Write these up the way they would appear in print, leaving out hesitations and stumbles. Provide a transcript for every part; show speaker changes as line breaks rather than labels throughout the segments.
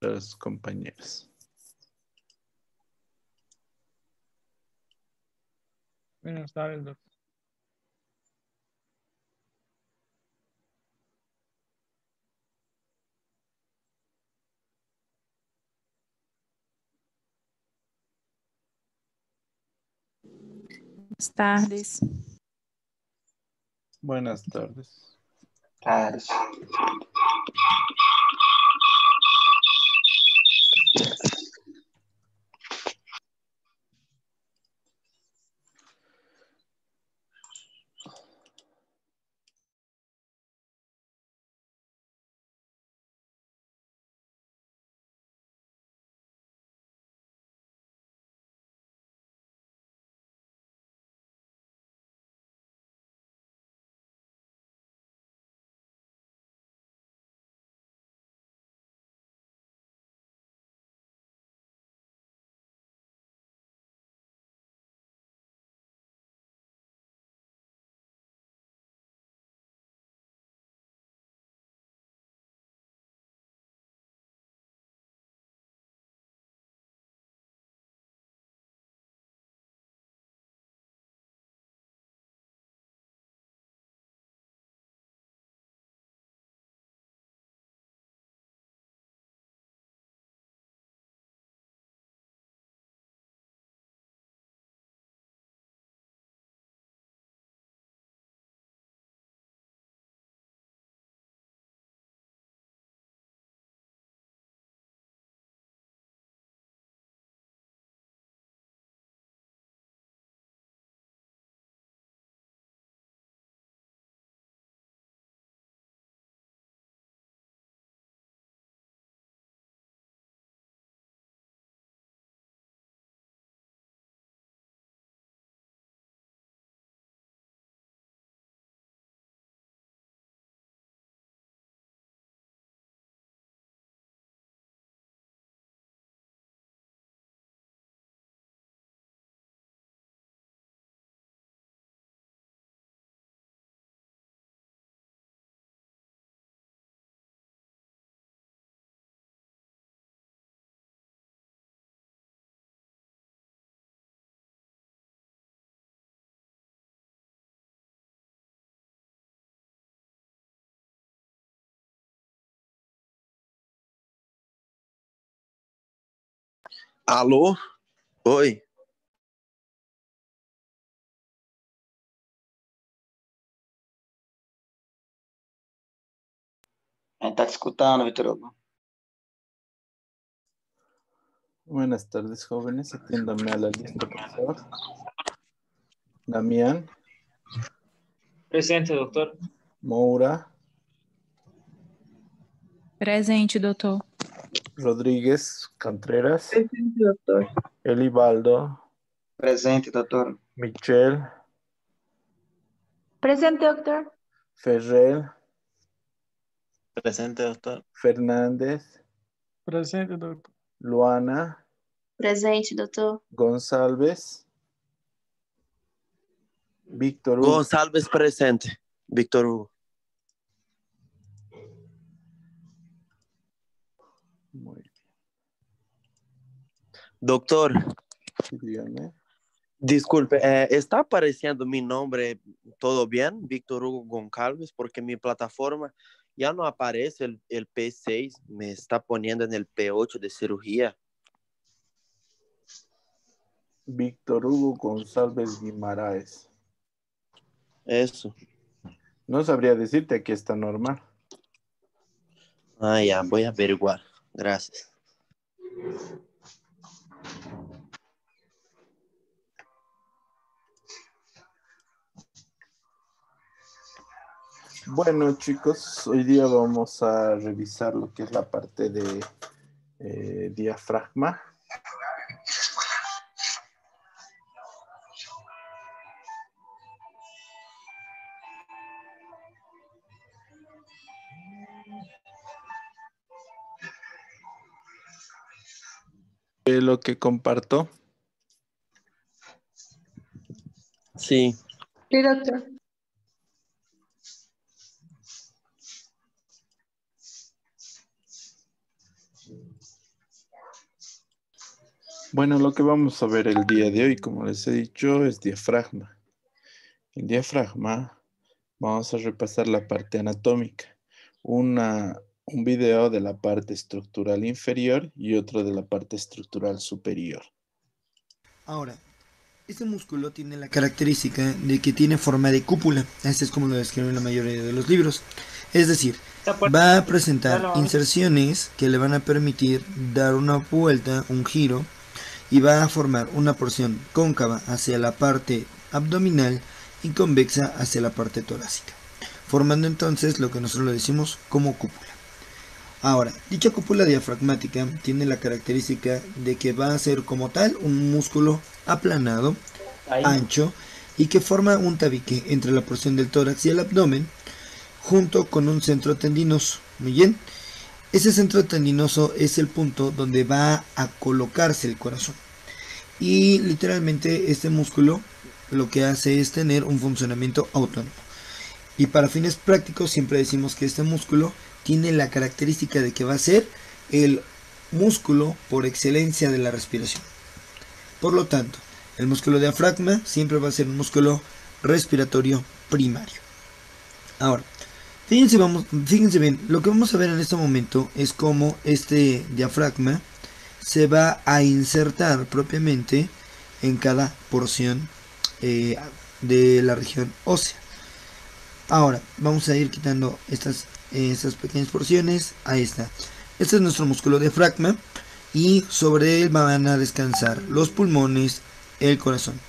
los compañeros.
Buenas tardes, doctor.
Buenas tardes.
Buenas tardes.
Tardes.
Alô? Oi.
A gente está te escutando, Vitor Hugo.
Buenas tardes, jóvenes. Atiéndame a la lista, por favor. Damián.
Presente, doutor.
Moura.
Presente, doutor.
Rodríguez Contreras.
Presente, doutor.
Elibaldo.
Presente, doutor.
Michel.
Presente, doutor.
Ferrer.
Presente, doctor.
Fernández.
Presente, doutor.
Luana.
Presente, doutor.
Gonçalves. Víctor Hugo.
Gonçalves presente. Víctor Hugo.
Muy bien.
Doctor,
Sí, dígame.
disculpe, ¿está apareciendo mi nombre todo bien, Víctor Hugo Goncalves? Porque mi plataforma ya no aparece el P6, me está poniendo en el P8 de cirugía.
Víctor Hugo González Guimaraes.
Eso.
No sabría decirte, aquí está normal.
Ah, ya, voy a averiguar. Gracias.
Bueno, chicos, hoy día vamos a revisar lo que es la parte de diafragma. Lo que comparto.
Sí.
Sí, doctor.
Bueno, lo que vamos a ver el día de hoy, como les he dicho, es diafragma. El diafragma, vamos a repasar la parte anatómica. Un video de la parte estructural inferior y otro de la parte estructural superior.
Ahora, este músculo tiene la característica de que tiene forma de cúpula. Así es como lo describen la mayoría de los libros. Es decir, va a presentar inserciones que le van a permitir dar una vuelta, un giro, y va a formar una porción cóncava hacia la parte abdominal y convexa hacia la parte torácica, formando entonces lo que nosotros le decimos como cúpula. Ahora, dicha cúpula diafragmática tiene la característica de que va a ser como tal un músculo aplanado, ancho, y que forma un tabique entre la porción del tórax y el abdomen, junto con un centro tendinoso. Muy bien, ese centro tendinoso es el punto donde va a colocarse el corazón. Y literalmente este músculo lo que hace es tener un funcionamiento autónomo. Y para fines prácticos siempre decimos que este músculo tiene la característica de que va a ser el músculo por excelencia de la respiración. Por lo tanto, el músculo diafragma siempre va a ser un músculo respiratorio primario. Ahora, fíjense bien, lo que vamos a ver en este momento es cómo este diafragma se va a insertar propiamente en cada porción de la región ósea. Ahora, vamos a ir quitando estas pequeñas porciones. Ahí está. Este es nuestro músculo diafragma y sobre él van a descansar los pulmones, el corazón.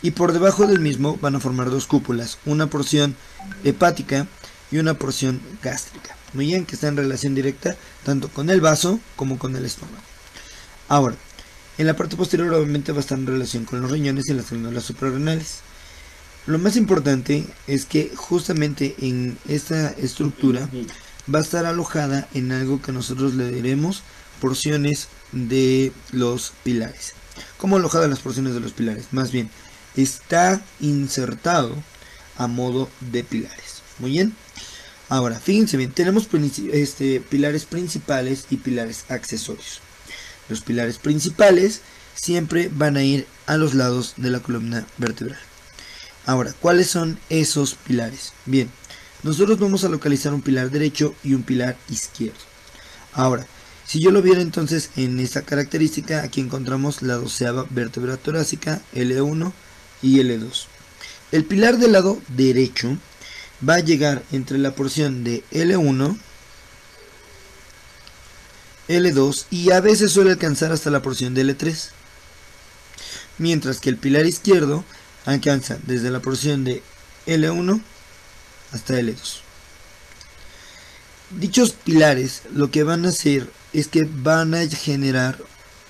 Y por debajo del mismo van a formar dos cúpulas, una porción hepática y una porción gástrica. Muy bien, que está en relación directa tanto con el vaso como con el estómago. Ahora, en la parte posterior obviamente va a estar en relación con los riñones y las glándulas suprarrenales. Lo más importante es que justamente en esta estructura va a estar alojada en algo que nosotros le diremos porciones de los pilares. ¿Cómo alojadas las porciones de los pilares? Más bien, está insertado a modo de pilares. Muy bien. Ahora, fíjense bien, tenemos pilares principales y pilares accesorios. Los pilares principales siempre van a ir a los lados de la columna vertebral. Ahora, ¿cuáles son esos pilares? Bien, nosotros vamos a localizar un pilar derecho y un pilar izquierdo. Ahora, si yo lo viera entonces en esta característica, aquí encontramos la 12ª vértebra torácica, L1 y L2. El pilar del lado derecho va a llegar entre la porción de L1, L2 y a veces suele alcanzar hasta la porción de L3. Mientras que el pilar izquierdo alcanza desde la porción de L1 hasta L2. Dichos pilares lo que van a hacer es que van a generar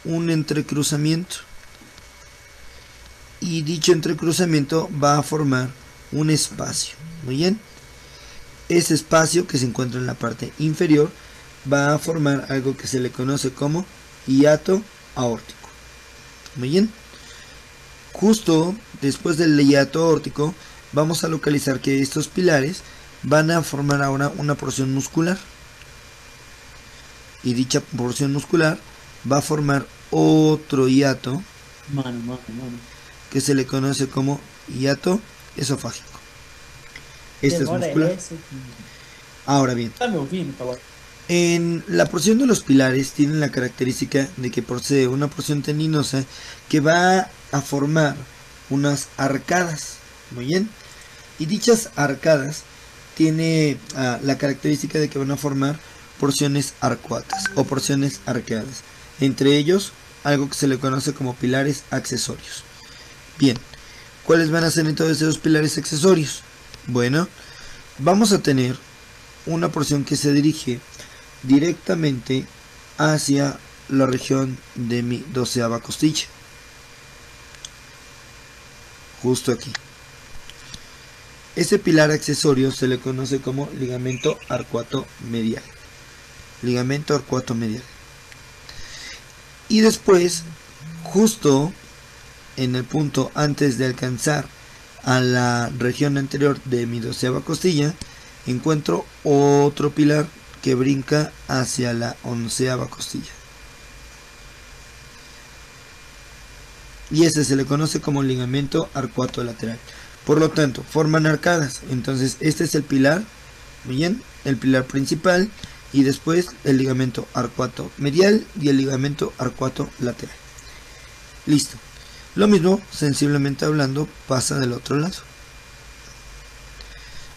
un entrecruzamiento. Y dicho entrecruzamiento va a formar un espacio. Muy bien. Ese espacio que se encuentra en la parte inferior va a formar algo que se le conoce como hiato aórtico. Muy bien. Justo después del hiato aórtico vamos a localizar que estos pilares van a formar ahora una porción muscular. Y dicha porción muscular va a formar otro hiato que se le conoce como hiato esofágico. Este es muscular. Ahora bien, en la porción de los pilares tienen la característica de que posee una porción tendinosa que va a formar unas arcadas. Muy bien. Y dichas arcadas tiene la característica de que van a formar porciones arcuatas o porciones arqueadas. Entre ellos, algo que se le conoce como pilares accesorios. Bien, ¿cuáles van a ser entonces esos pilares accesorios? Bueno, vamos a tener una porción que se dirige directamente hacia la región de mi 12ª costilla. Justo aquí. Ese pilar accesorio se le conoce como ligamento arcuato medial. Ligamento arcuato medial. Y después, justo en el punto antes de alcanzar a la región anterior de mi 12ª costilla, encuentro otro pilar que brinca hacia la 11ª costilla. y ese se le conoce como ligamento arcuato lateral. Por lo tanto, forman arcadas. Entonces este es el pilar, muy bien, el pilar principal, y después el ligamento arcuato medial y el ligamento arcuato lateral. Listo. Lo mismo, sensiblemente hablando, pasa del otro lado.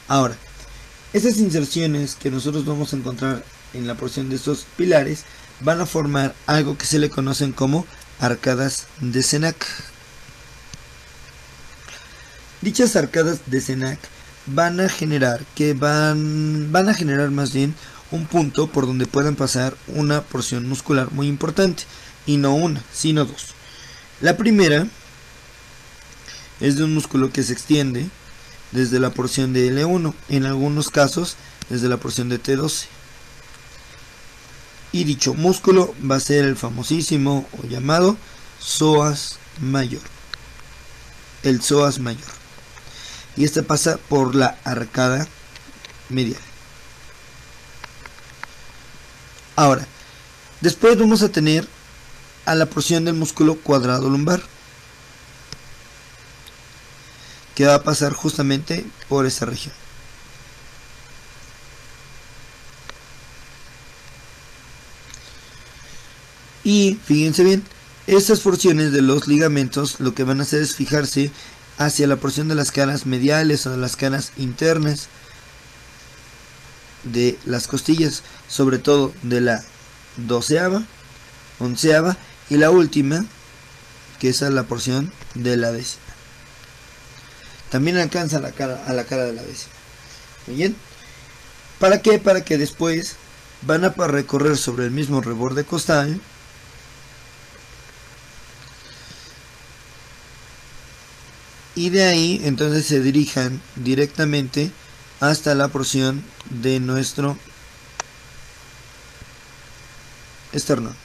Ahora, esas inserciones que nosotros vamos a encontrar en la porción de estos pilares van a formar algo que se le conocen como arcadas de Cenac. Dichas arcadas de Cenac van a generar más bien un punto por donde puedan pasar una porción muscular muy importante, y no una, sino dos. La primera es de un músculo que se extiende desde la porción de L1, en algunos casos desde la porción de T12. Y dicho músculo va a ser el famosísimo o llamado psoas mayor. El psoas mayor. Y este pasa por la arcada medial. Ahora, después vamos a tener a la porción del músculo cuadrado lumbar, que va a pasar justamente por esa región. Y fíjense bien, estas porciones de los ligamentos lo que van a hacer es fijarse hacia la porción de las caras mediales o de las caras internas de las costillas, sobre todo de la 12ª, 11ª y la última, que es la porción de la 10ª. También alcanza a la cara de la 10ª. Muy bien. ¿Para qué? Para que después van a recorrer sobre el mismo reborde costal y de ahí entonces se dirijan directamente hasta la porción de nuestro esternón.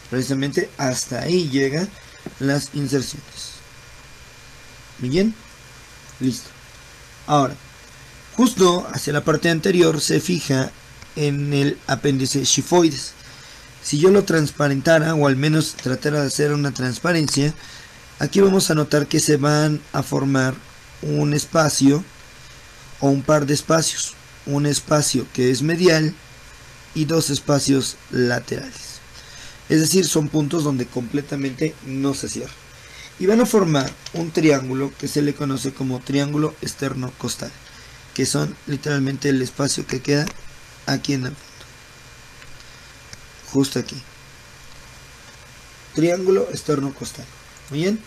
Precisamente hasta ahí llegan las inserciones. Bien, listo. Ahora, justo hacia la parte anterior se fija en el apéndice xifoides. Si yo lo transparentara, o al menos tratara de hacer una transparencia, aquí vamos a notar que se van a formar un espacio o un par de espacios. Un espacio que es medial y dos espacios laterales. Es decir, son puntos donde completamente no se cierra. Y van a formar un triángulo que se le conoce como triángulo externo-costal, que son literalmente el espacio que queda aquí en el fondo. Justo aquí. Triángulo externo-costal. Muy bien.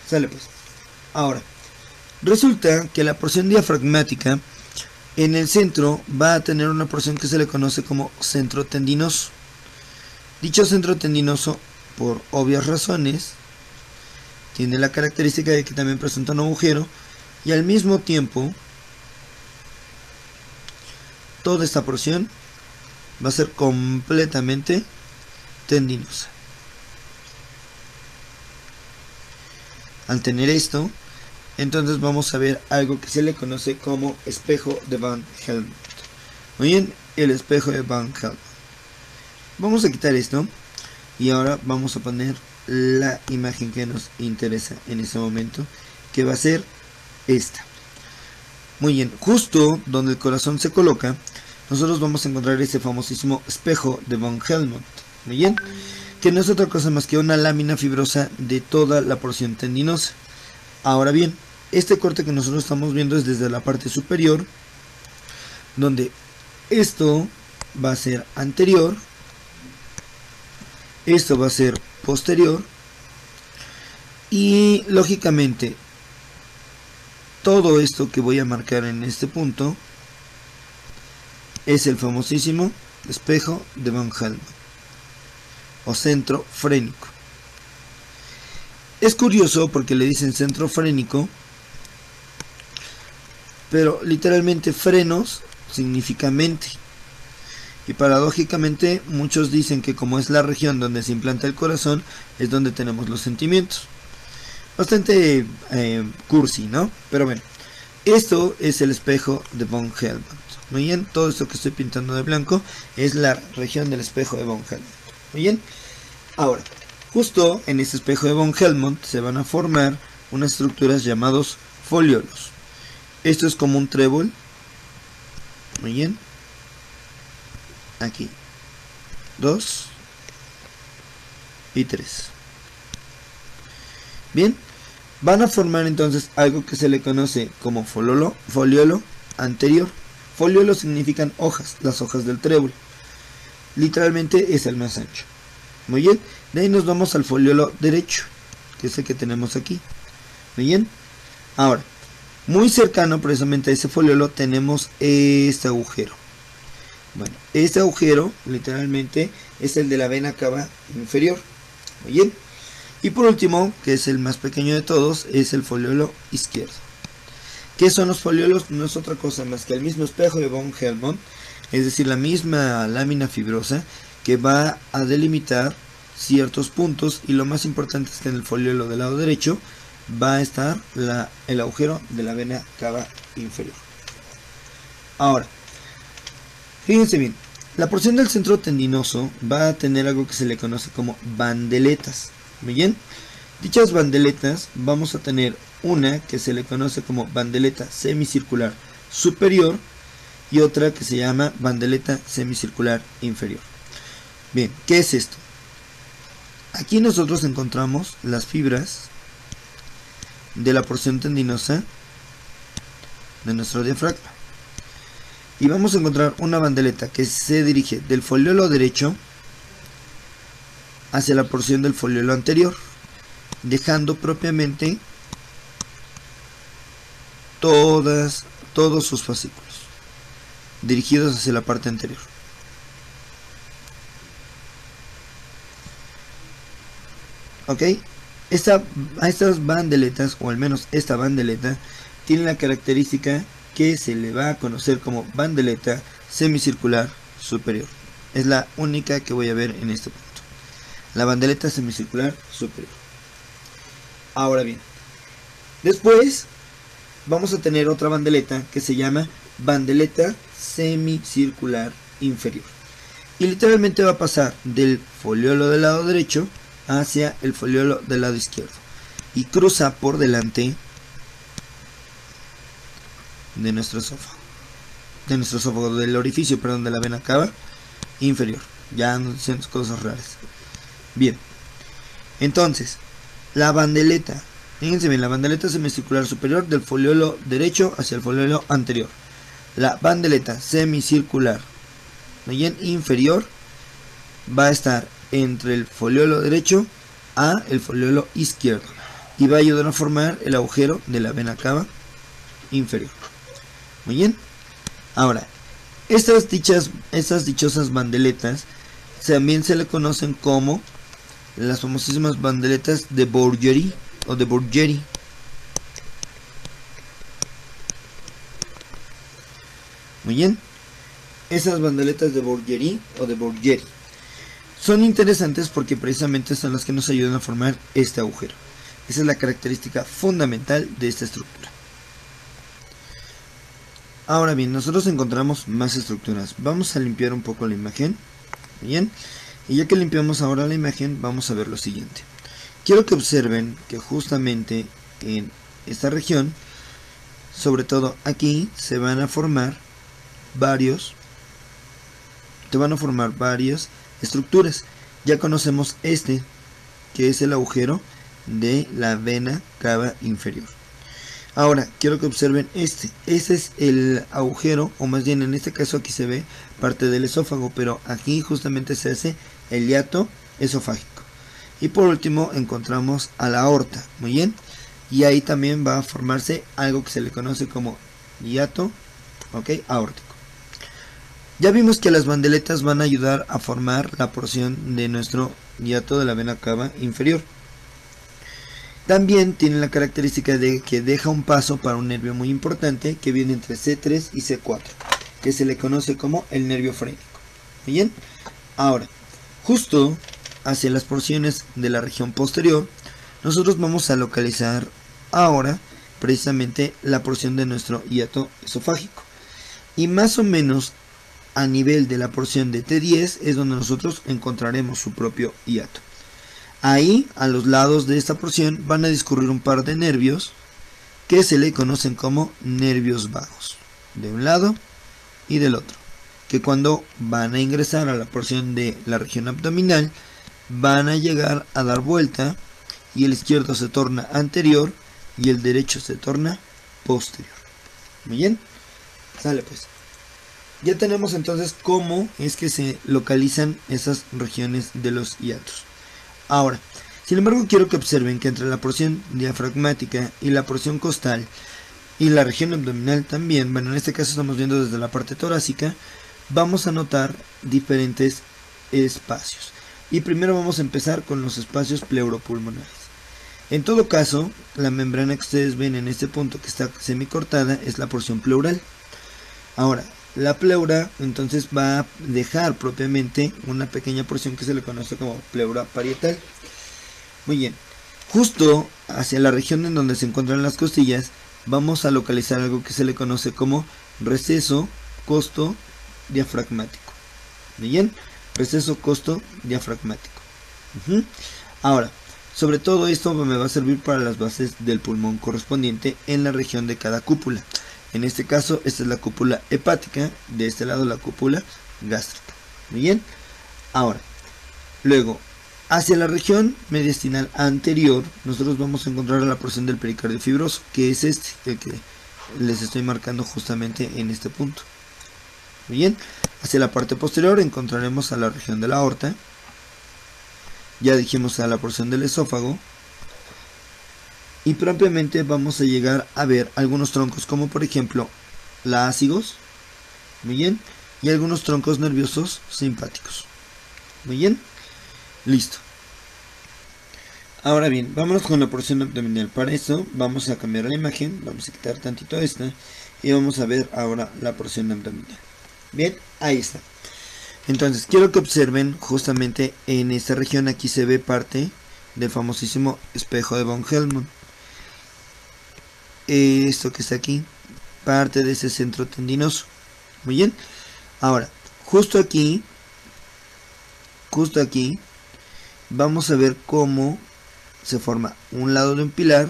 Sale pues. Ahora, resulta que la porción diafragmática en el centro va a tener una porción que se le conoce como centro tendinoso. Dicho centro tendinoso, por obvias razones, tiene la característica de que también presenta un agujero y al mismo tiempo toda esta porción va a ser completamente tendinosa. Al tener esto, entonces vamos a ver algo que se le conoce como espejo de Van Helmont. Muy bien, el espejo de Van Helmont. Vamos a quitar esto y ahora vamos a poner la imagen que nos interesa en este momento, que va a ser esta. Muy bien, justo donde el corazón se coloca, nosotros vamos a encontrar este famosísimo espejo de Van Helmont. Muy bien, que no es otra cosa más que una lámina fibrosa de toda la porción tendinosa. Ahora bien, este corte que nosotros estamos viendo es desde la parte superior, donde esto va a ser anterior, esto va a ser posterior, y lógicamente todo esto que voy a marcar en este punto es el famosísimo espejo de Van Helmont o centro frénico. Es curioso porque le dicen centro frénico, pero literalmente frenos significa mente. Y paradójicamente muchos dicen que como es la región donde se implanta el corazón, es donde tenemos los sentimientos. Bastante cursi, ¿no? Pero bueno, esto es el espejo de Van Helmont. Muy bien, todo esto que estoy pintando de blanco es la región del espejo de Van Helmont. Muy bien. Ahora, justo en este espejo de von Helmont se van a formar unas estructuras llamados foliolos. Esto es como un trébol. Muy bien. Aquí. 2 y 3. Bien. Van a formar entonces algo que se le conoce como foliolo anterior. Foliolo significan hojas, las hojas del trébol. Literalmente es el más ancho. Muy bien. De ahí nos vamos al foliolo derecho, que es el que tenemos aquí. Muy bien. Ahora, muy cercano precisamente a ese foliolo tenemos este agujero. Bueno, este agujero literalmente es el de la vena cava inferior. Muy bien. Y por último, que es el más pequeño de todos, es el foliolo izquierdo. ¿Qué son los foliolos? No es otra cosa más que el mismo espejo de von Helmont, es decir, la misma lámina fibrosa que va a delimitar ciertos puntos, y lo más importante es que en el foliolo del lado derecho va a estar el agujero de la vena cava inferior. Ahora, fíjense bien, la porción del centro tendinoso va a tener algo que se le conoce como bandeletas. Muy bien, dichas bandeletas vamos a tener una que se le conoce como bandeleta semicircular superior y otra que se llama bandeleta semicircular inferior. Bien, ¿qué es esto? Aquí nosotros encontramos las fibras de la porción tendinosa de nuestro diafragma. Y vamos a encontrar una bandeleta que se dirige del foliolo derecho hacia la porción del foliolo anterior, dejando propiamente todos sus fascículos dirigidos hacia la parte anterior. Ok, estas bandeletas, o al menos esta bandeleta, tiene la característica que se le va a conocer como bandeleta semicircular superior. Es la única que voy a ver en este punto. La bandeleta semicircular superior. Ahora bien, después vamos a tener otra bandeleta que se llama bandeleta semicircular inferior. Y literalmente va a pasar del foliolo del lado derecho hacia el foliolo del lado izquierdo. Y cruza por delante de nuestro esófago, del orificio, perdón, de la vena cava inferior. Ya no dicen cosas raras. Bien, entonces la bandeleta, fíjense bien, la bandeleta semicircular superior del foliolo derecho hacia el foliolo anterior. La bandeleta semicircular bien inferior va a estar entre el foliolo derecho a el foliolo izquierdo y va a ayudar a formar el agujero de la vena cava inferior. Muy bien. Ahora, estas dichosas bandeletas también se le conocen como las famosísimas bandeletas de Borgeri o de Borgeri. Muy bien. Esas bandeletas de Borgeri o de Borgeri son interesantes porque precisamente son las que nos ayudan a formar este agujero. Esa es la característica fundamental de esta estructura. Ahora bien, nosotros encontramos más estructuras. Vamos a limpiar un poco la imagen. Bien. Y ya que limpiamos ahora la imagen, vamos a ver lo siguiente. Quiero que observen que justamente en esta región, sobre todo aquí, se van a formar varias estructuras. Ya conocemos este, que es el agujero de la vena cava inferior. Ahora, quiero que observen este es el agujero, o más bien en este caso aquí se ve parte del esófago, pero aquí justamente se hace el hiato esofágico. Y por último encontramos a la aorta, muy bien, y ahí también va a formarse algo que se le conoce como hiato, aórtico. Ya vimos que las bandeletas van a ayudar a formar la porción de nuestro hiato de la vena cava inferior. También tiene la característica de que deja un paso para un nervio muy importante que viene entre C3 y C4, que se le conoce como el nervio frénico. Muy bien. Ahora, justo hacia las porciones de la región posterior, nosotros vamos a localizar ahora precisamente la porción de nuestro hiato esofágico. Y más o menos a nivel de la porción de T10 es donde nosotros encontraremos su propio hiato. Ahí, a los lados de esta porción, van a discurrir un par de nervios que se le conocen como nervios vagos, de un lado y del otro, que cuando van a ingresar a la porción de la región abdominal, van a llegar a dar vuelta y el izquierdo se torna anterior y el derecho se torna posterior. Muy bien, sale pues. Ya tenemos entonces cómo es que se localizan esas regiones de los hiatos. Ahora, sin embargo, quiero que observen que entre la porción diafragmática y la porción costal y la región abdominal también, bueno, en este caso estamos viendo desde la parte torácica, vamos a notar diferentes espacios. Y primero vamos a empezar con los espacios pleuropulmonares. En todo caso, la membrana que ustedes ven en este punto que está semicortada es la porción pleural. Ahora, la pleura entonces va a dejar propiamente una pequeña porción que se le conoce como pleura parietal. Muy bien, justo hacia la región en donde se encuentran las costillas vamos a localizar algo que se le conoce como receso costo diafragmático. Muy bien, receso costo diafragmático. Ahora, sobre todo esto me va a servir para las bases del pulmón correspondiente en la región de cada cúpula. En este caso, esta es la cúpula hepática, de este lado la cúpula gástrica. Muy bien. Ahora, luego, hacia la región mediastinal anterior, nosotros vamos a encontrar la porción del pericardio fibroso, que es este, el que les estoy marcando justamente en este punto. Muy bien. Hacia la parte posterior encontraremos a la región de la aorta. Ya dijimos a la porción del esófago. Y propiamente vamos a llegar a ver algunos troncos, como por ejemplo la ácigos, muy bien, y algunos troncos nerviosos simpáticos. Muy bien, listo. Ahora bien, vámonos con la porción abdominal. Para eso vamos a cambiar la imagen, vamos a quitar tantito esta y vamos a ver ahora la porción abdominal. Bien, ahí está. Entonces quiero que observen justamente en esta región. Aquí se ve parte del famosísimo espejo de von Helmont. Esto que está aquí, parte de ese centro tendinoso. Muy bien. Ahora, justo aquí vamos a ver cómo se forma un lado de un pilar,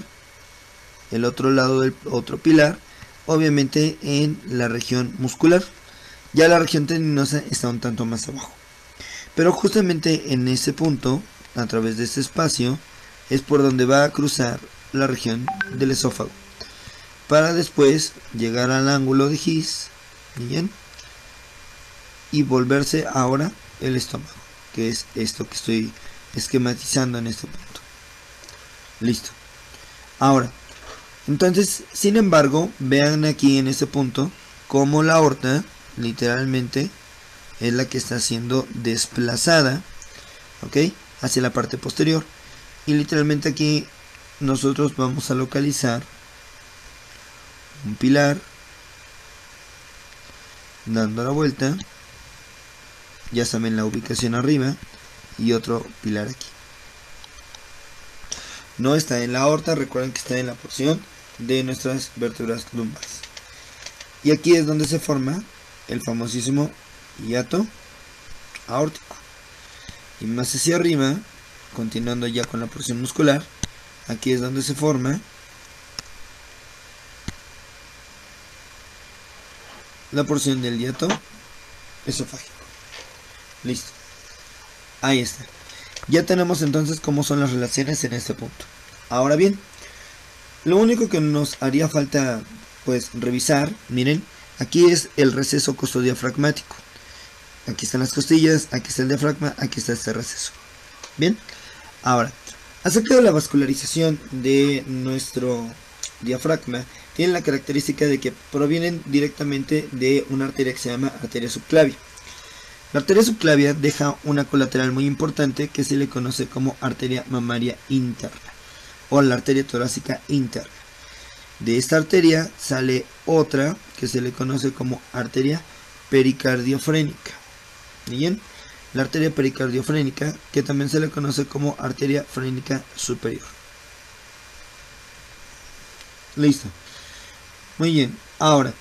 el otro lado del otro pilar, obviamente en la región muscular. Ya la región tendinosa está un tanto más abajo, pero justamente en ese punto, a través de este espacio, es por donde va a cruzar la región del esófago, para después llegar al ángulo de His, bien, y volverse ahora el estómago, que es esto que estoy esquematizando en este punto. Listo. Ahora, entonces, sin embargo, vean aquí en este punto cómo la aorta literalmente es la que está siendo desplazada, ¿ok?, hacia la parte posterior, y literalmente aquí nosotros vamos a localizar un pilar dando la vuelta, ya saben la ubicación arriba, y otro pilar aquí. No está en la aorta, recuerden que está en la porción de nuestras vértebras lumbares. Y aquí es donde se forma el famosísimo hiato aórtico. Y más hacia arriba, continuando ya con la porción muscular, aquí es donde se forma la porción del hiato esofágico. Listo. Ahí está. Ya tenemos entonces cómo son las relaciones en este punto. Ahora bien, lo único que nos haría falta pues revisar, miren, aquí es el receso costodiafragmático. Aquí están las costillas, aquí está el diafragma, aquí está este receso. Bien, ahora, acerca de la vascularización de nuestro diafragma, tienen la característica de que provienen directamente de una arteria que se llama arteria subclavia. La arteria subclavia deja una colateral muy importante que se le conoce como arteria mamaria interna o la arteria torácica interna. De esta arteria sale otra que se le conoce como arteria pericardiofrénica. Bien, la arteria pericardiofrénica, que también se le conoce como arteria frénica superior. Listo. Muy bien, ahora,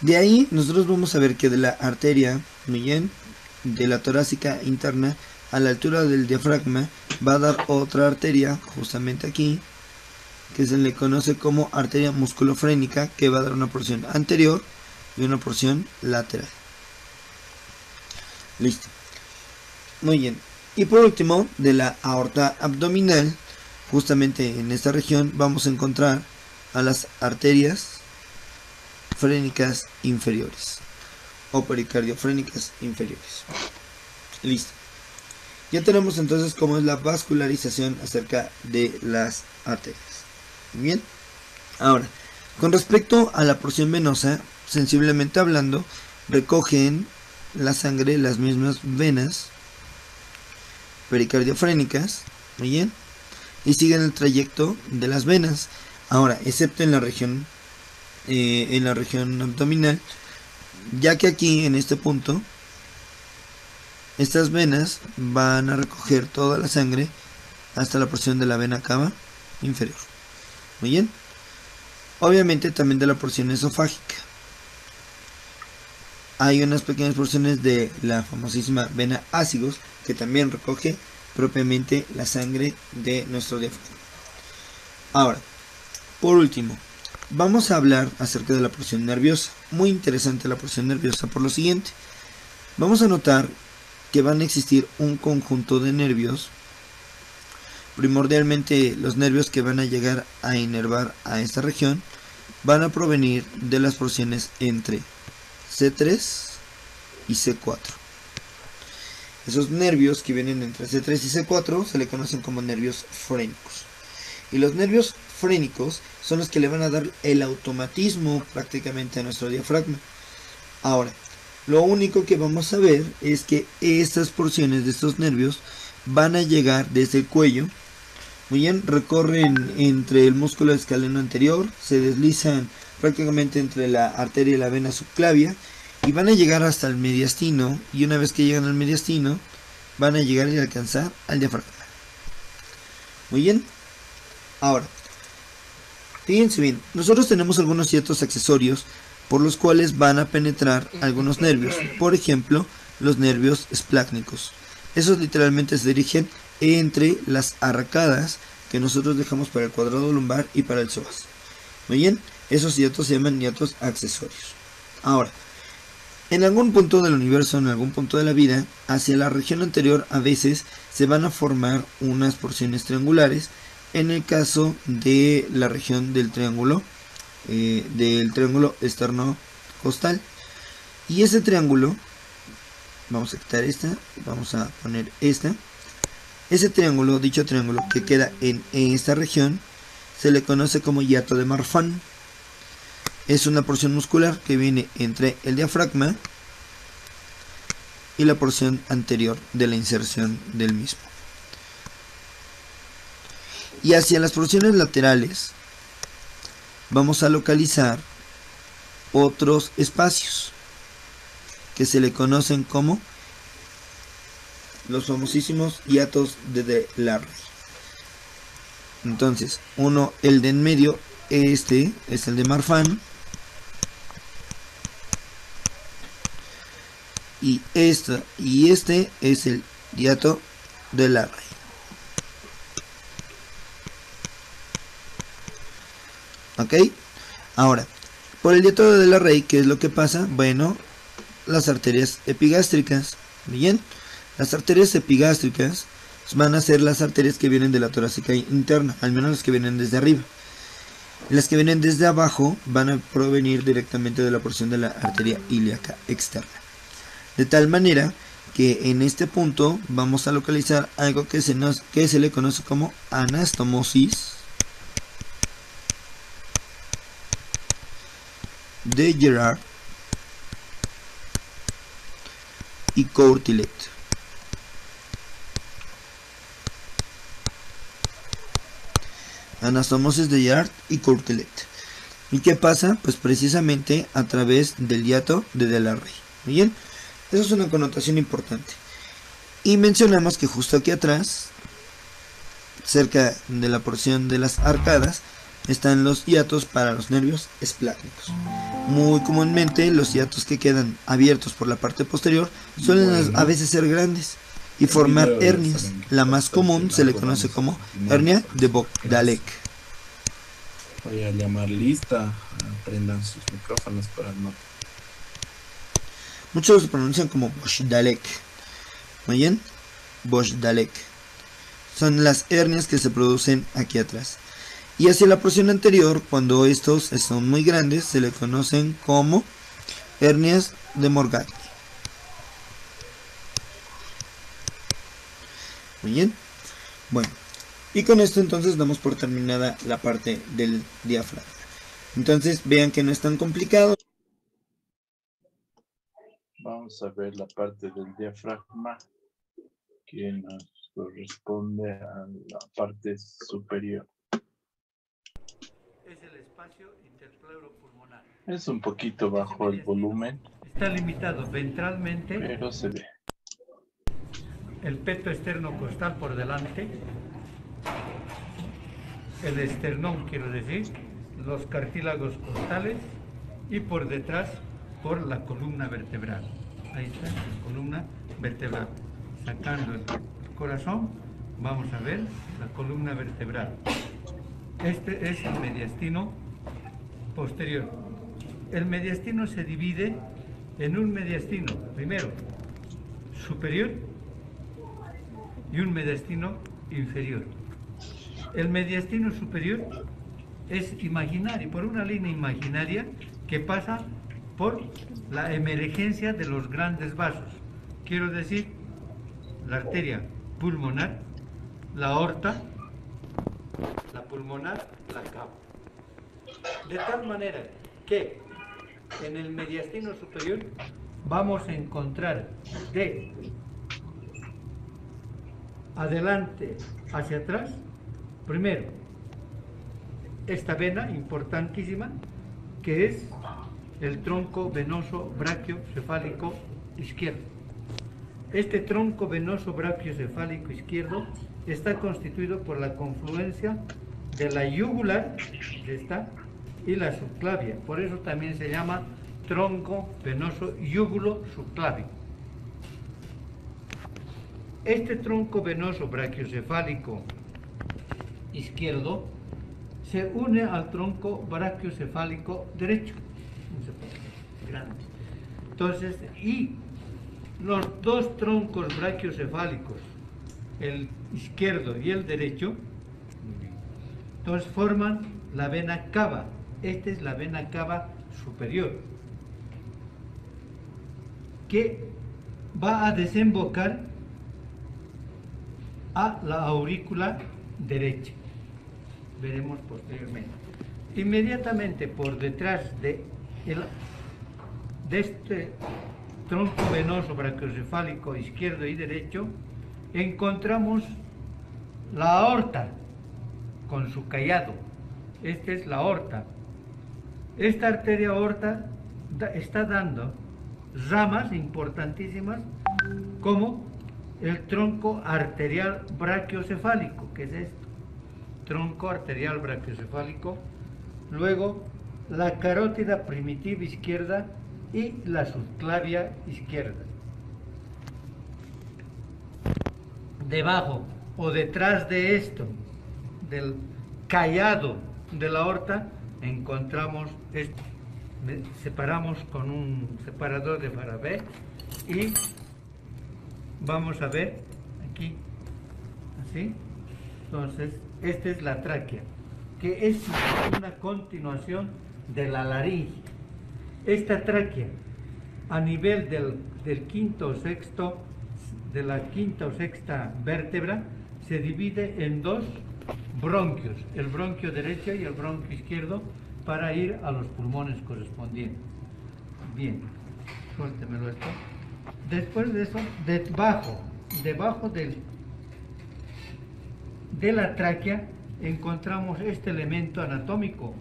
de ahí nosotros vamos a ver que de la arteria, muy bien, de la torácica interna a la altura del diafragma, va a dar otra arteria justamente aquí, que se le conoce como arteria musculofrénica, que va a dar una porción anterior y una porción lateral. Listo. Muy bien. Y por último, de la aorta abdominal, justamente en esta región vamos a encontrar a las arterias frénicas inferiores o pericardiofrénicas inferiores. Listo. Ya tenemos entonces cómo es la vascularización acerca de las arterias. Muy bien. Ahora, con respecto a la porción venosa, sensiblemente hablando, recogen la sangre las mismas venas pericardiofrénicas, muy bien, y siguen el trayecto de las venas. Ahora, excepto en la región abdominal, ya que aquí en este punto estas venas van a recoger toda la sangre hasta la porción de la vena cava inferior. Muy bien. Obviamente también de la porción esofágica. Hay unas pequeñas porciones de la famosísima vena ácigos que también recoge propiamente la sangre de nuestro diafragma. Ahora, por último, vamos a hablar acerca de la porción nerviosa. Muy interesante la porción nerviosa por lo siguiente. Vamos a notar que van a existir un conjunto de nervios, primordialmente los nervios que van a llegar a inervar a esta región van a provenir de las porciones entre C3 y C4. Esos nervios que vienen entre C3 y C4 se le conocen como nervios frénicos. Y los nervios frénicos son los que le van a dar el automatismo prácticamente a nuestro diafragma. Ahora, lo único que vamos a ver es que estas porciones de estos nervios van a llegar desde el cuello. Muy bien, recorren entre el músculo escaleno anterior, se deslizan prácticamente entre la arteria y la vena subclavia y van a llegar hasta el mediastino, y una vez que llegan al mediastino van a llegar y alcanzar al diafragma. Muy bien. Ahora, fíjense bien, nosotros tenemos algunos ciertos accesorios por los cuales van a penetrar algunos nervios, por ejemplo, los nervios esplácnicos. Esos literalmente se dirigen entre las arcadas que nosotros dejamos para el cuadrado lumbar y para el psoas. Muy bien, esos hiatos se llaman hiatos accesorios. Ahora, en algún punto del universo, en algún punto de la vida, hacia la región anterior a veces se van a formar unas porciones triangulares. En el caso de la región del triángulo esternocostal, y ese triángulo, vamos a quitar esta, vamos a poner esta. Ese triángulo, dicho triángulo que queda en esta región, se le conoce como hiato de Marfan. Es una porción muscular que viene entre el diafragma y la porción anterior de la inserción del mismo. Y hacia las porciones laterales vamos a localizar otros espacios que se le conocen como los famosísimos hiatos de Larrey. Entonces, el de en medio, este es el de Marfan, y este es el hiato de Larrey. Ok, ahora, por el hiato de Larrey, ¿qué es lo que pasa? Bueno, las arterias epigástricas. Bien, las arterias epigástricas van a ser las arterias que vienen de la torácica interna, al menos las que vienen desde arriba. Las que vienen desde abajo van a provenir directamente de la porción de la arteria ilíaca externa. De tal manera que en este punto vamos a localizar algo que se le conoce como anastomosis de Gerard y Courtillet. Anastomosis de Gerard y Courtillet. ¿Y qué pasa? Pues precisamente a través del hiato de Larrey. Bien, eso es una connotación importante. Y mencionamos que justo aquí atrás, cerca de la porción de las arcadas, están los hiatos para los nervios esplácnicos. Muy comúnmente los hiatos que quedan abiertos por la parte posterior suelen a veces ser grandes, y formar hernias. La más común se le conoce como hernia de Bogdalek.
Voy a llamar lista. Prendan sus micrófonos para no.
Muchos lo pronuncian como Bogdalek. Muy bien, Bogdalek. Son las hernias que se producen aquí atrás. Y hacia la porción anterior, cuando estos son muy grandes, se le conocen como hernias de Morgagni. Muy bien. Bueno, y con esto entonces damos por terminada la parte del diafragma. Entonces vean que no es tan complicado.
Vamos a ver la parte del diafragma que nos corresponde a la parte superior.
Es el espacio interpleuropulmonar.
Es un poquito bajo el volumen,
Está limitado ventralmente,
pero se ve.
el peto externo costal por delante, el esternón, quiero decir, los cartílagos costales y por detrás por la columna vertebral. Ahí está, la columna vertebral. Sacando el corazón, vamos a ver la columna vertebral. Este es el mediastino posterior. El mediastino se divide en un mediastino, primero, superior y un mediastino inferior. El mediastino superior es imaginario, por una línea imaginaria que pasa por la emergencia de los grandes vasos. Quiero decir, la arteria pulmonar, la aorta, la pulmonar, la cava. De tal manera que en el mediastino superior vamos a encontrar de adelante hacia atrás, primero, esta vena importantísima que es el tronco venoso brachiocefálico izquierdo. Este tronco venoso brachiocefálico izquierdo está constituido por la confluencia de la yugular, esta, y la subclavia. Por eso también se llama tronco venoso yúgulo subclávico. Este tronco venoso brachiocefálico izquierdo se une al tronco brachiocefálico derecho. Grande. Entonces, y los dos troncos brachiocefálicos, el izquierdo y el derecho, entonces forman la vena cava. Esta es la vena cava superior, que va a desembocar a la aurícula derecha. Veremos posteriormente. Inmediatamente por detrás de este tronco venoso brachiocefálico izquierdo y derecho encontramos la aorta con su callado. Esta es la aorta. Esta arteria aorta está dando ramas importantísimas como el tronco arterial brachiocefálico, que es esto, tronco arterial brachiocefálico, luego la carótida primitiva izquierda y la subclavia izquierda. Debajo o detrás de esto, del callado de la aorta, encontramos esto. Separamos con un separador de Faraday y vamos a ver aquí, así. Entonces, esta es la tráquea, que es una continuación de la laringe. Esta tráquea, a nivel del quinto o sexto, de la quinta o sexta vértebra, se divide en dos bronquios, el bronquio derecho y el bronquio izquierdo, para ir a los pulmones correspondientes. Bien, suéltemelo esto. Después de eso, debajo de la tráquea encontramos este elemento anatómico,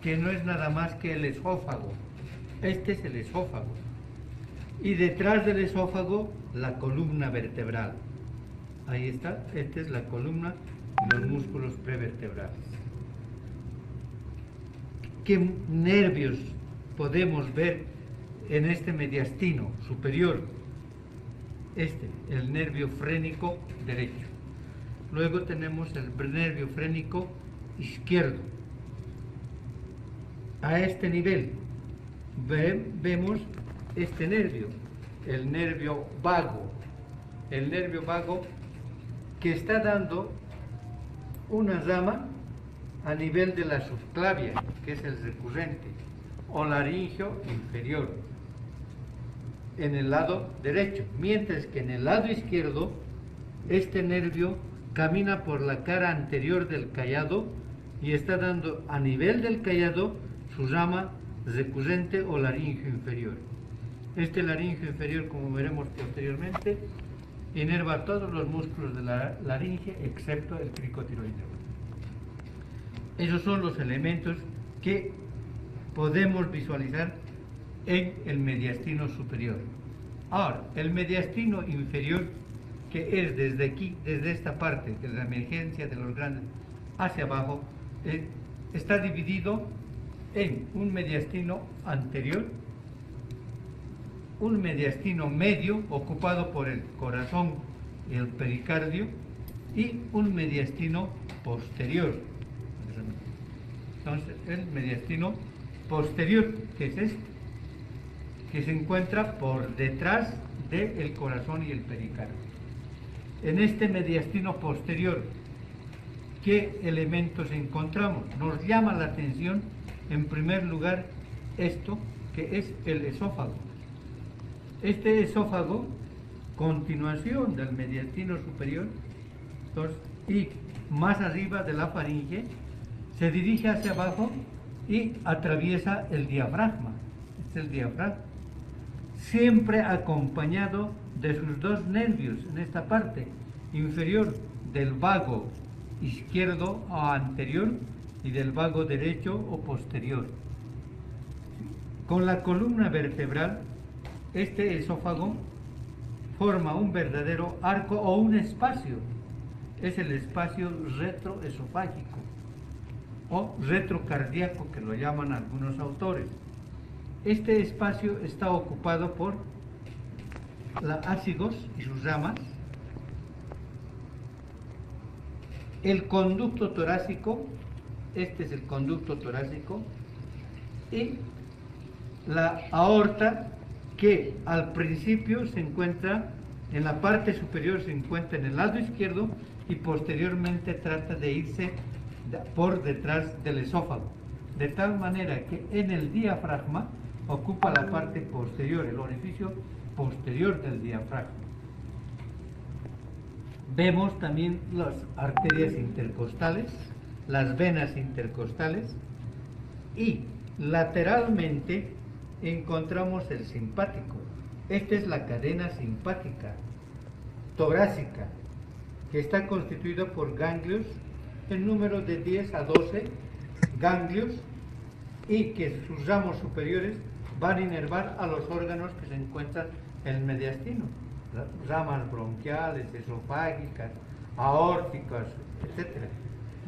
que no es nada más que el esófago. Este es el esófago. Y detrás del esófago, la columna vertebral. Ahí está, esta es la columna y los músculos prevertebrales. ¿Qué nervios podemos ver en este mediastino superior? el nervio frénico derecho. Luego tenemos el nervio frénico izquierdo. A este nivel vemos este nervio, el nervio vago. El nervio vago que está dando una rama a nivel de la subclavia, que es el recurrente, o laringio inferior, en el lado derecho, mientras que en el lado izquierdo, este nervio camina por la cara anterior del callado y está dando a nivel del callado su rama recurrente o laringio inferior. Este laringio inferior, como veremos posteriormente, inerva todos los músculos de la laringe excepto el cricotiroideo. Esos son los elementos que podemos visualizar en el mediastino superior. Ahora, el mediastino inferior, que es desde aquí, desde esta parte de la emergencia de los grandes hacia abajo, está dividido en un mediastino anterior, un mediastino medio ocupado por el corazón y el pericardio, y un mediastino posterior. Entonces, el mediastino posterior, que es este, que se encuentra por detrás del corazón y el pericardio. En este mediastino posterior, ¿qué elementos encontramos? Nos llama la atención, en primer lugar, esto, que es el esófago. Este esófago, continuación del mediastino superior, entonces, y más arriba de la faringe, se dirige hacia abajo y atraviesa el diafragma. Este es el diafragma, siempre acompañado de sus dos nervios en esta parte inferior, del vago izquierdo o anterior y del vago derecho o posterior. Con la columna vertebral, este esófago forma un verdadero arco o un espacio. Es el espacio retroesofágico o retrocardíaco, que lo llaman algunos autores. Este espacio está ocupado por la ácigos y sus ramas, el conducto torácico, este es el conducto torácico, y la aorta, que al principio se encuentra en la parte superior, se encuentra en el lado izquierdo y posteriormente trata de irse por detrás del esófago, de tal manera que en el diafragma ocupa la parte posterior, el orificio posterior del diafragma. Vemos también las arterias intercostales, las venas intercostales, y lateralmente encontramos el simpático. Esta es la cadena simpática torácica, que está constituida por ganglios en número de 10 a 12 ganglios, y que sus ramos superiores van a inervar a los órganos que se encuentran en el mediastino, ramas bronquiales, esofágicas, aórticas, etc.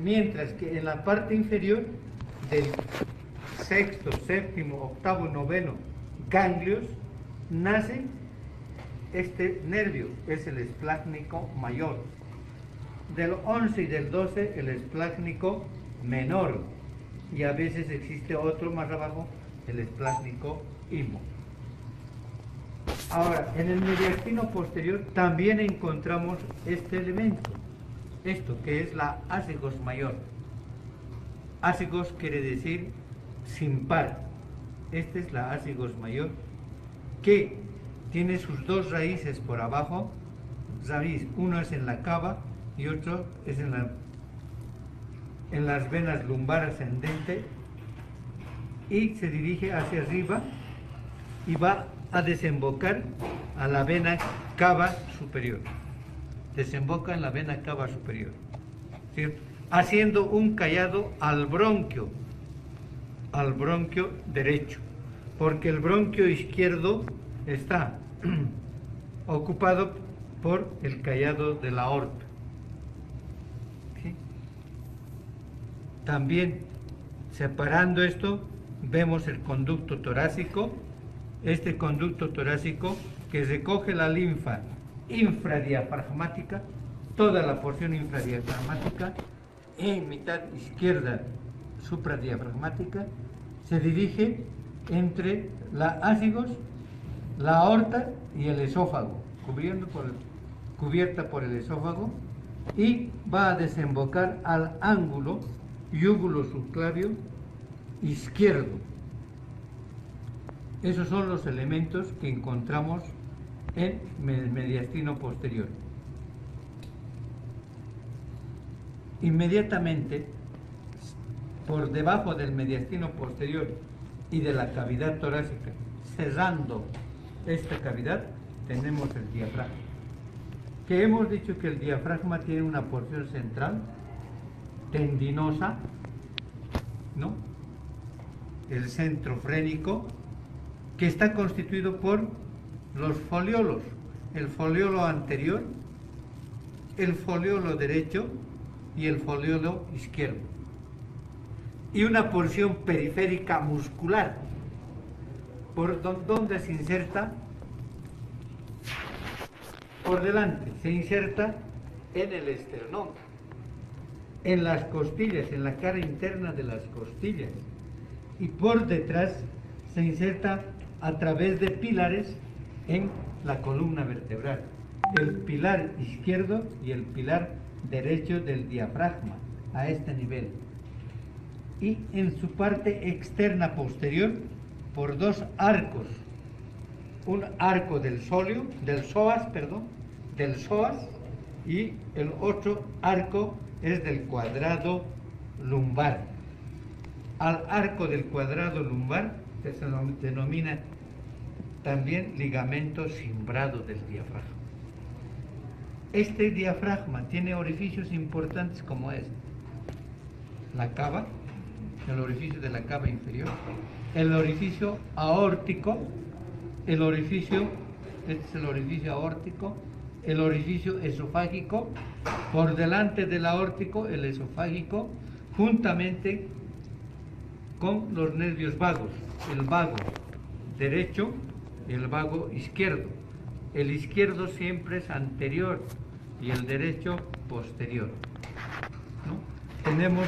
Mientras que en la parte inferior del sexto, séptimo, octavo y noveno ganglios nace este nervio, es el esplácnico mayor. Del 11 y del 12 el esplácnico menor, y a veces existe otro más abajo, el esplácnico imo. Ahora, en el mediastino posterior también encontramos este elemento, esto que es la ácigos mayor. Ácigos quiere decir sin par. Esta es la ácigos mayor, que tiene sus dos raíces por abajo. Raíz, uno es en la cava y otro es en las venas lumbar ascendente, y se dirige hacia arriba y va a desembocar a la vena cava superior. Desemboca en la vena cava superior, ¿cierto? Haciendo un callado al bronquio derecho, porque el bronquio izquierdo está ocupado por el callado de la aorta. ¿Sí? También, separando esto, vemos el conducto torácico, este conducto torácico que recoge la linfa infradiafragmática, toda la porción infradiafragmática, en mitad izquierda supradiafragmática, se dirige entre la ácigos, la aorta y el esófago, cubierta por el esófago, y va a desembocar al ángulo yúgulo subclavio izquierdo. Esos son los elementos que encontramos en el mediastino posterior. Inmediatamente, por debajo del mediastino posterior y de la cavidad torácica, cerrando esta cavidad, tenemos el diafragma. Que hemos dicho que el diafragma tiene una porción central tendinosa, ¿no? El centro frénico, que está constituido por los foliolos, el foliolo anterior, el foliolo derecho y el foliolo izquierdo, y una porción periférica muscular, por donde se inserta por delante, se inserta en el esternón, en las costillas, en la cara interna de las costillas, y por detrás se inserta a través de pilares en la columna vertebral, el pilar izquierdo y el pilar derecho del diafragma, a este nivel, y en su parte externa posterior por dos arcos, un arco del psoas, y el otro arco es del cuadrado lumbar. Al arco del cuadrado lumbar se denomina también ligamento cimbrado del diafragma. Este diafragma tiene orificios importantes como es la cava, el orificio de la cava inferior, el orificio aórtico, este es el orificio aórtico, el orificio esofágico, por delante del aórtico, el esofágico, juntamente con los nervios vagos, el vago derecho y el vago izquierdo. El izquierdo siempre es anterior y el derecho posterior, ¿no? Tenemos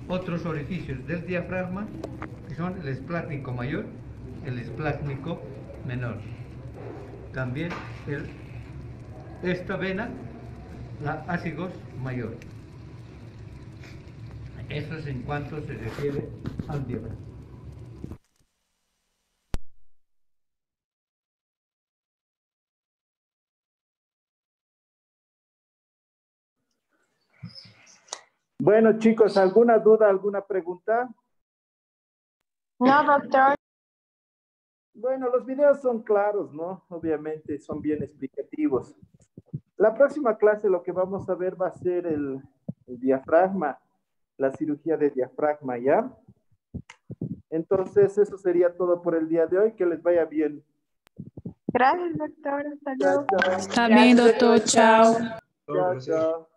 otros orificios del diafragma, que son el esplácnico mayor, el esplácnico menor. También esta vena, la ácigos mayor. Eso es en cuanto se refiere al diafragma.
Bueno, chicos, ¿alguna duda, alguna pregunta?
No, doctor.
Bueno, los videos son claros, ¿no? Obviamente son bien explicativos. La próxima clase lo que vamos a ver va a ser el diafragma, la cirugía de diafragma, ¿ya? Entonces, eso sería todo por el día de hoy. Que les vaya bien.
Gracias, doctor. Hasta luego.
Está bien, doctor. Chao.
Chao, chao.